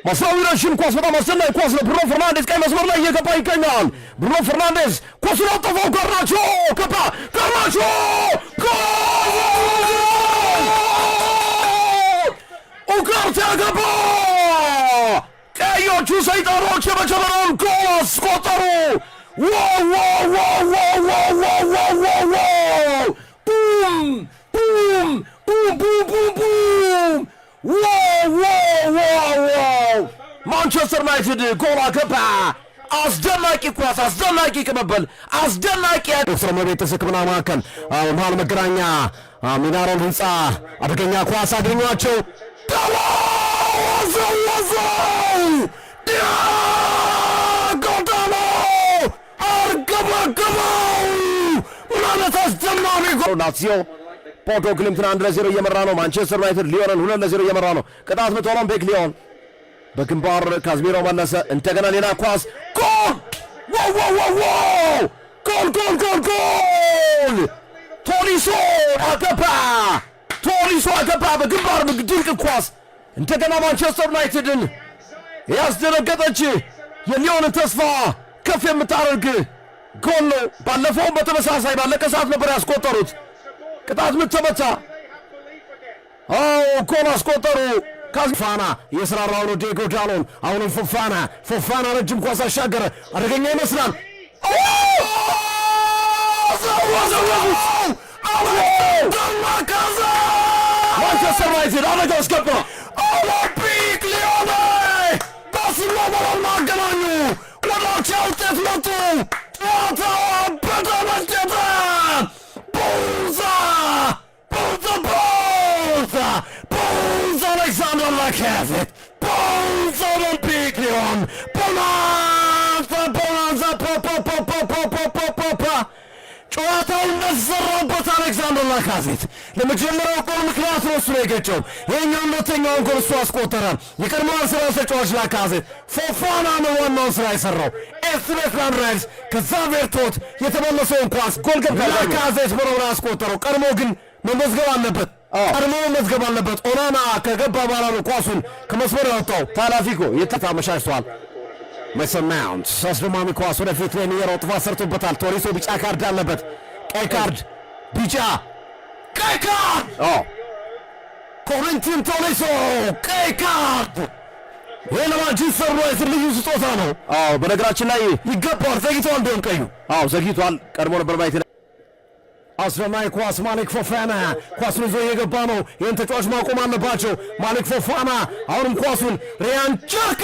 ማስራዊራሽን ኳስ በጣም አስደናቂ ኳስ ነው። ብሩኖ ፈርናንዴዝ ቀይ መስመር ላይ እየገባ ይገኛል። ብሩኖ ፈርናንዴዝ ኳሱን አጠፋው። ጋርናቾ ገባ። ጋርናቾ ጎል! ኡጋርቴ ገባ። ቀዮቹ ሰይጣኖች የመጀመሪያውን ጎል አስቆጠሩ። ዋው ዋው ዋው ዋው ዋው ዋው ዋው! ቡም ቡም ቡም ቡም ቡም ቡም! ዋው ዋው ዋው ዋው! ማንቸስተር ዩናይትድ ጎል አገባ። አስደናቂ ኳስ፣ አስደናቂ ቅብብል፣ አስደናቂ ዶክተር ቤተሰብ ሕክምና ማዕከል መሃል መገናኛ ሚናሮል ህንፃ አደገኛ ኳስ አገኟቸው። ጎዳሎ አርገበገበው። ማለት አስደማሚ ጎል! ላትሲዮ ፖርቶ ክሊምትን 1-0 እየመራ ነው። ማንቸስተር ዩናይትድ ሊዮንን 2-0 እየመራ ነው። ቅጣት ምት ኦሎምፒክ ሊዮን በግንባር ካዝሚሮ መለሰ። እንደገና ሌላ ኳስ ጎል! ዋው ዋው ዋው ዋው! ጎል ጎል ጎል ጎል! ቶሊሶ አገባ። ቶሊሶ አገባ በግንባር ድንቅ ኳስ። እንደገና ማንቸስተር ዩናይትድን ያስደነገጠች የሊዮንን ተስፋ ከፍ የምታደርግ ጎል ነው። ባለፈውም በተመሳሳይ ባለቀ ሰዓት ነበር ያስቆጠሩት። ቅጣት ምት ተመታ። ጎል አስቆጠሩ። ፎፋና የስራራው ነው። ዲዮጎ ዳሎን አሁንም ፎፋና ረጅም ኳስ አሻገረ። አደገኛ ይመስላል። ማንቸስተር ዩናይትድ አደጋ ውስጥ ገባ። ኦሎምፒክ ሊዮን በስሎ በሎል ማገናኙ ወዳቻ ውጤት መጡ። ጨዋታው አበደ መስጀተ ቦንዛ Alexander Lacazette, Bonza Olympique Lyon, Bonanza, ጨዋታው እንደዘራበት አሌክሳንደር ላካዜት ለመጀመሪያው ጎል ምክንያት ነው እሱ የገጨው። ይሄኛው ሁለተኛውን ጎል እሱ አስቆጠረ። የቀድሞው አርሰናል ተጫዋች ላካዜት ፎፋና ነው ዋናውን ስራ የሰራው። ኤስትሬትላንድ ራይድስ ከዛቬር ቶት የተመለሰውን ኳስ ጎል ገባ። ላካዜት ብሎ አስቆጠረው። ቀድሞ ግን መመዝገብ አለበት። መዝገብ አለበት። ኦናና ከገባ በኋላ ነው ኳሱን ከመስመር ያወጣው። ታላፊኮ የተመቻችቷል። ሜሰን ማውንት አስደማሚ ኳስ ወደፊት ላይ የሚየረው ጥፋት ሰርቶበታል። ቶሊሶ ቢጫ ካርድ አለበት። ቀይ ካርድ፣ ቢጫ፣ ቀይ ካርድ። ኮሪንቲን ቶሊሶ ቀይ ካርድ። ይሄ ለማንቸስተር ዩናይትድ ልዩ ስጦታ ነው። በነገራችን ላይ ይገባል። ዘግይቷል። እንደውም ቀዩ ዘግይቷል። ቀድሞ ነበር ማየት። አስደናቂ ኳስ ማሊክ ፎፋና ኳሱን ይዞ እየገባ ነው። ይህን ተጫዋች ማቆም አለባቸው። ማሊክ ፎፋና አሁንም ኳሱን ሪያን ቸርኪ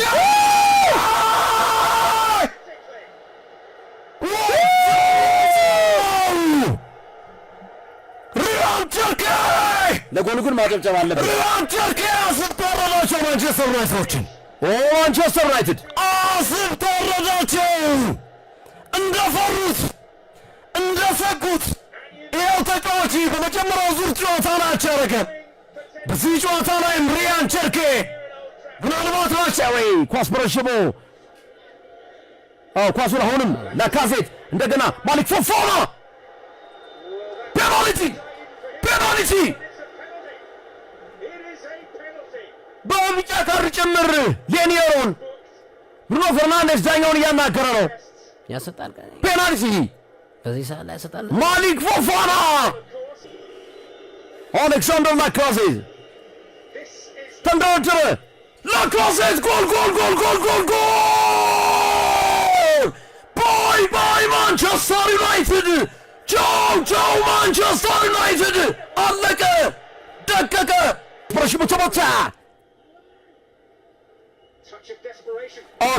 ለጎል ግን ማጨብጨብ አለበት። ሪያን ቸርኪ አስፈረዳቸው ማንቸስተር ዩናይትዶችን። ማንቸስተር ዩናይትድ አስፈረዳቸው። እንደፈሩት እንደሰጉት ይኸው ተጫዋች በመጀመሪያው ዙር ጨዋታ ናቸው ያደረገ። በዚህ ጨዋታ ላይም ሪያን ቸርኪ ምናልባት ማሻወይ ኳስ በረሽቦ ኳሱን አሁንም ላካዜት እንደገና ማሊክ ፎፋና ፔናልቲ በቢጫ ካርድ ጭምር ሌኒየሮን ብሩኖ ፈርናንዴዝ ዳኛውን እያናገረ ነው። ያሰጣል ፔናልቲ በዚህ ሰዓት ላይ ያሰጣል። ማሊክ ፎፋና አሌክሳንደር ላካዜት ተንደረደረ። ላካዜት ጎል ባይ ማንቸስተር ዩናይትድ ቻው ማንቸስተር ዩናይትድ አለቀ ደቀቀ። በሽሙ ተመታ።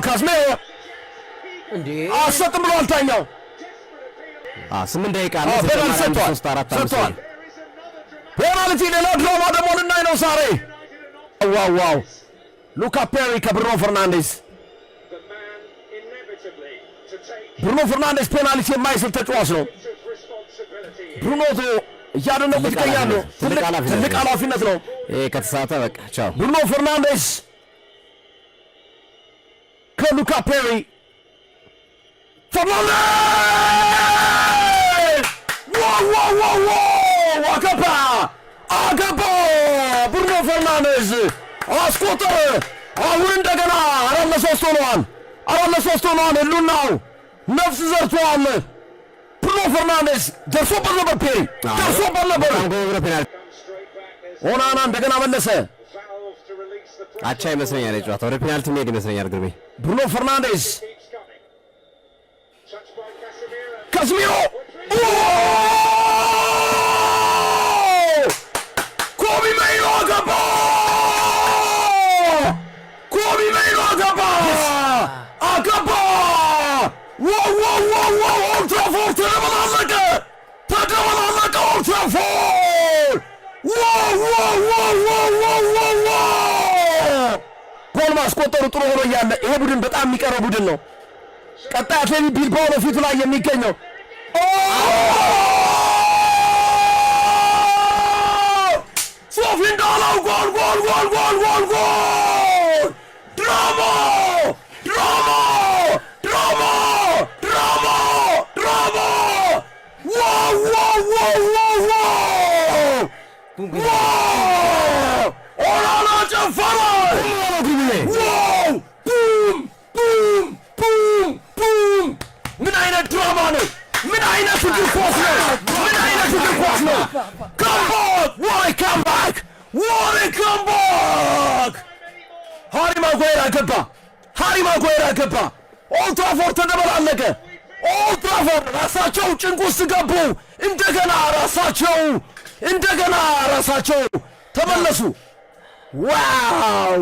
ካዝሜሮ እንዴ አሰጥም ብሏል ዳኛው። 8 ደቂቃ ነው። ሰጥቷል። ፔናልቲ ሌላ ድራማ ደግሞ ልናይ ነው ዛሬ። ዋው ሉካ ፔሪ ከብሩኖ ፈርናንዴዝ። ብሩኖ ፈርናንዴዝ ፔናልቲ የማይስል ተጫዋች ነው። ብሩኖ እያደነቁት ይገኛሉ። ትልቅ ኃላፊነት ነው። ከተሳተ በቃ ቻው። ብሩኖ ፈርናንዴዝ ከሉካ ፔሪ ፈርናንዴዝ ዋው አገባ ብሩኖ ፈርናንዴዝ አስቆጠረ። አሁን እንደገና 4-3 ሆኗል። 4-3 ሆኗል። ህሉናው ነፍስ ዘርቷል። ብሩኖ ፈርናንዴዝ ደርሶበት ነበር። ፔሪ ደርሶበት ነበር። ኦናና እንደገና መለሰ። አቻ ይመስለኛል የጨዋታው ወደ ፔናልቲ መሄድ ይመስለኛል። ግርሜ ብሩኖ ፈርናንዴዝ ካዝሚሮ ኮቢ ሜይኖ ገባ። ኮቢ ሜይኖ ገባ አገባ። ኦልድ ትራፎርድ ተደበላለቀ። ኦልድ ትራፎርድ ጎል ማስቆጠሩ ጥሩ ሆኖ እያለ ይሄ ቡድን በጣም የሚቀረው ቡድን ነው። ቀጣይ አትሌቲክ ቢልባኦ ነው ፊቱ ላይ የሚገኘው። ሶፊ እንዳለው ጎል ድራማ ኦናና ጨፈረ። ቡም! ምን አይነት ድራማ ነው? ምን አይነት እግር ኳስ ነው? ምን አይነት እግር ኳስ ነው? ካምባክ! ሃሪ ማጓየር ገባ። ኦልድ ትራፎርድ ተደበላለቀ። ኦልድ ትራፎርድ ራሳቸው ጭንቅ ውስጥ ገቡ። እንደገና ራሳቸው ተመለሱ። ዋው!